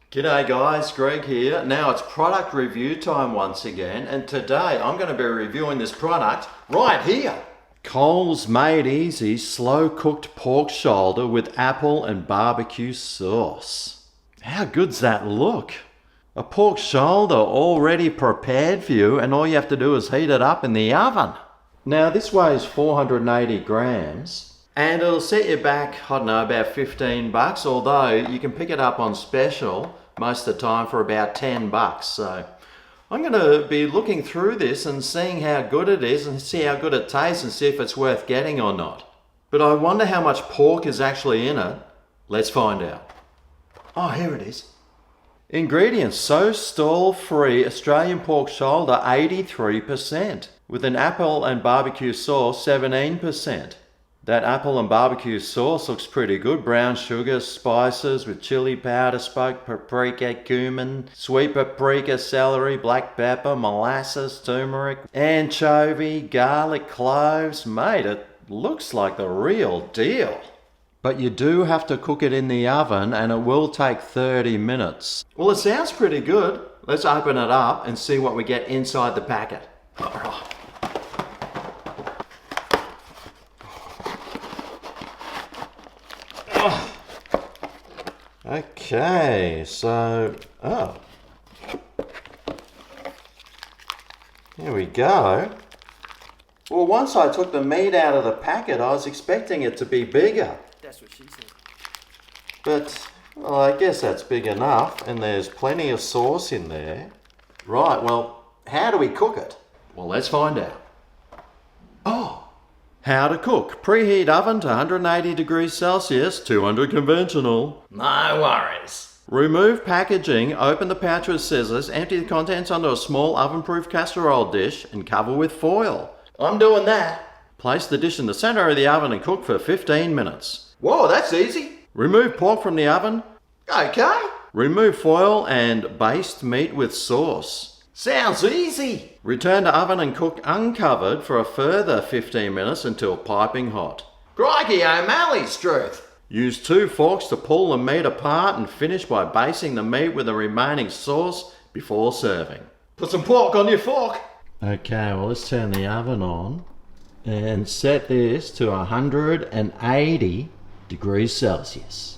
G'day guys, Greg here. Now it's product review time once again, and today I'm going to be reviewing this product right here. Coles Made Easy slow cooked pork shoulder with apple and barbecue sauce. How good's that look? A pork shoulder already prepared for you, and all you have to do is heat it up in the oven. Now this weighs 480 grams. And it'll set you back, I don't know, about 15 bucks, although you can pick it up on special most of the time for about 10 bucks. So I'm going to be looking through this and seeing how good it is and see how good it tastes and see if it's worth getting or not. But I wonder how much pork is actually in it. Let's find out. Oh, here it is. Ingredients: so stall-free Australian pork shoulder 83%, with an apple and barbecue sauce 17%. That apple and barbecue sauce looks pretty good. Brown sugar, spices with chili powder, smoked paprika, cumin, sweet paprika, celery, black pepper, molasses, turmeric, anchovy, garlic, cloves. Mate, it looks like the real deal. But you do have to cook it in the oven, and it will take 30 minutes. Well, it sounds pretty good. Let's open it up and see what we get inside the packet. All right. Okay, so, here we go. Well, once I took the meat out of the packet, I was expecting it to be bigger. That's what she said. But, well, I guess that's big enough, and there's plenty of sauce in there. Right, well, how do we cook it? Well, let's find out. Oh! How to cook. Preheat oven to 180 degrees Celsius, 200 conventional. No worries. Remove packaging, open the pouch with scissors, empty the contents onto a small oven-proof casserole dish and cover with foil. I'm doing that. Place the dish in the center of the oven and cook for 15 minutes. Whoa, that's easy. Remove pork from the oven. Okay. Remove foil and baste meat with sauce. Sounds easy. Return to oven and cook uncovered for a further 15 minutes until piping hot. Crikey, O'Malley's truth. Use 2 forks to pull the meat apart and finish by basting the meat with the remaining sauce before serving. Put some pork on your fork. Okay, well, let's turn the oven on and set this to 180 degrees Celsius.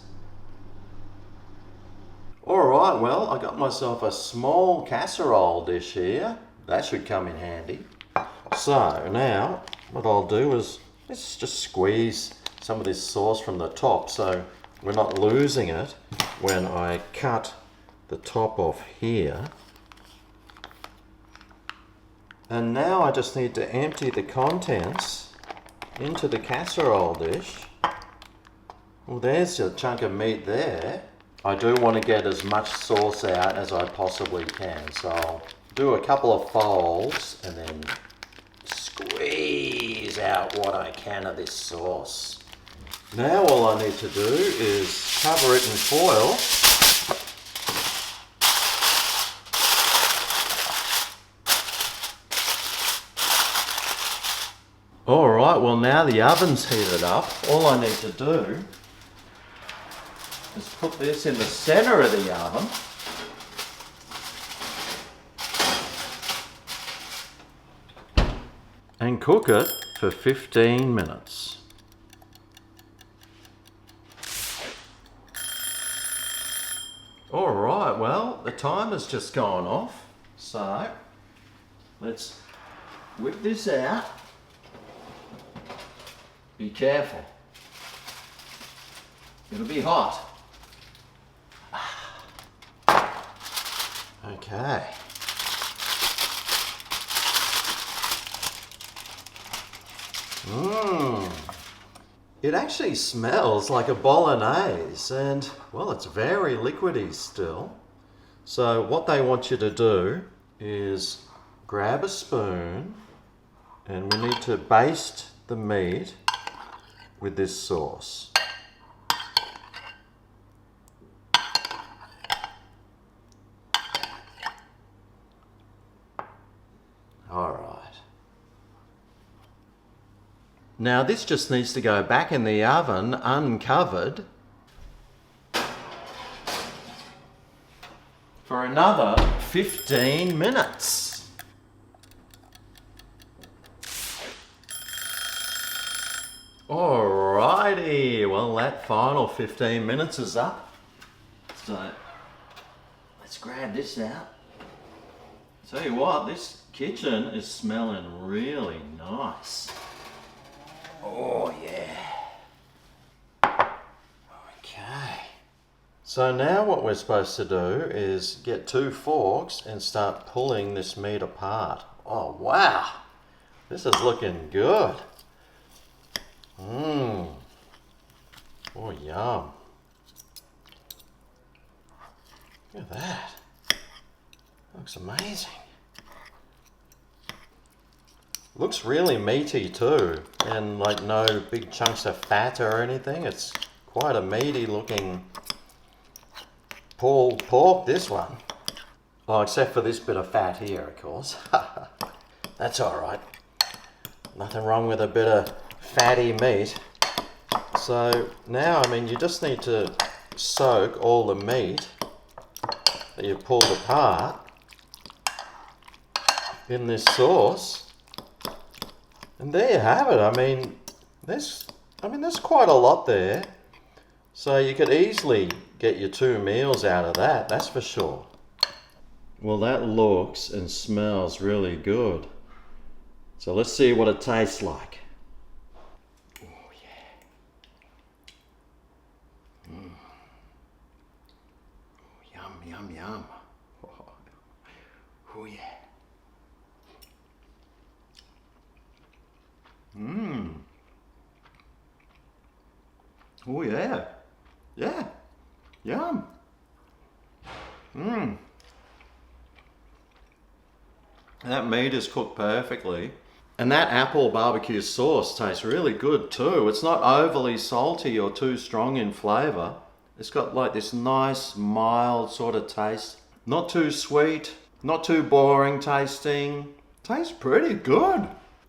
Alright, well, I got myself a small casserole dish here. That should come in handy. So now, what I'll do is, let's just squeeze some of this sauce from the top so we're not losing it when I cut the top off here. And now I just need to empty the contents into the casserole dish. Well, there's a chunk of meat there. I do want to get as much sauce out as I possibly can, so I'll do a couple of folds and then squeeze out what I can of this sauce. Now all I need to do is cover it in foil. Alright, well now the oven's heated up. All I need to do is put this in the center of the oven. And cook it for 15 minutes. Alright, well, the timer's just gone off. So, let's whip this out. Be careful. It'll be hot. Okay. It actually smells like a bolognese, and well, it's very liquidy still. So what they want you to do is grab a spoon, and we need to baste the meat with this sauce. All right. Now this just needs to go back in the oven uncovered. for another 15 minutes. Alrighty, well that final 15 minutes is up. So let's grab this out. Tell you what, this kitchen is smelling really nice. Oh yeah. Okay. So now what we're supposed to do is get 2 forks and start pulling this meat apart. Oh wow, this is looking good. Oh yum. Look at that. Looks amazing. Looks really meaty too, and like no big chunks of fat or anything. It's quite a meaty looking pulled pork, this one. Oh, except for this bit of fat here, of course. That's alright. Nothing wrong with a bit of fatty meat. So now, I mean, you just need to soak all the meat that you've pulled apart in this sauce. And there you have it. I mean, there's quite a lot there. So you could easily get your 2 meals out of that, that's for sure. Well, that looks and smells really good. So let's see what it tastes like. Oh yeah. Oh, yum, yum, yum. Oh yeah. Oh yeah. Yeah. Yum. That meat is cooked perfectly. And that apple barbecue sauce tastes really good too. It's not overly salty or too strong in flavour. It's got like this nice mild sort of taste. Not too sweet, not too boring tasting. Tastes pretty good.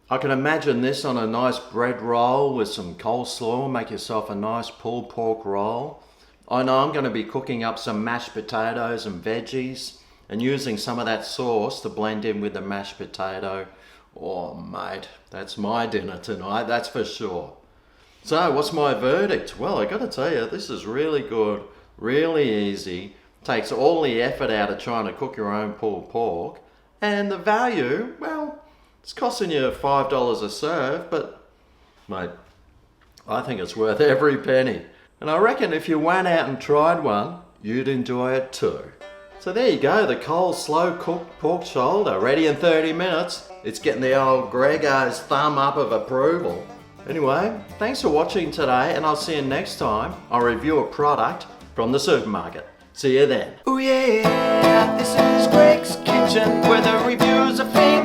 I can imagine this on a nice bread roll with some coleslaw. Make yourself a nice pulled pork roll. I know I'm going to be cooking up some mashed potatoes and veggies and using some of that sauce to blend in with the mashed potato. Oh mate, that's my dinner tonight, that's for sure. So what's my verdict? Well, I got to tell you, this is really good, really easy. Takes all the effort out of trying to cook your own pulled pork. And the value, well, it's costing you $5 a serve, but mate, I think it's worth every penny. And I reckon if you went out and tried one, you'd enjoy it too. So there you go, the cold, slow cooked pork shoulder, ready in 30 minutes. It's getting the old Grego's thumb up of approval. Anyway, thanks for watching today, and I'll see you next time. I'll review a product from the supermarket. See you then. Oh yeah, this is Greg's Kitchen, where the reviews are famous.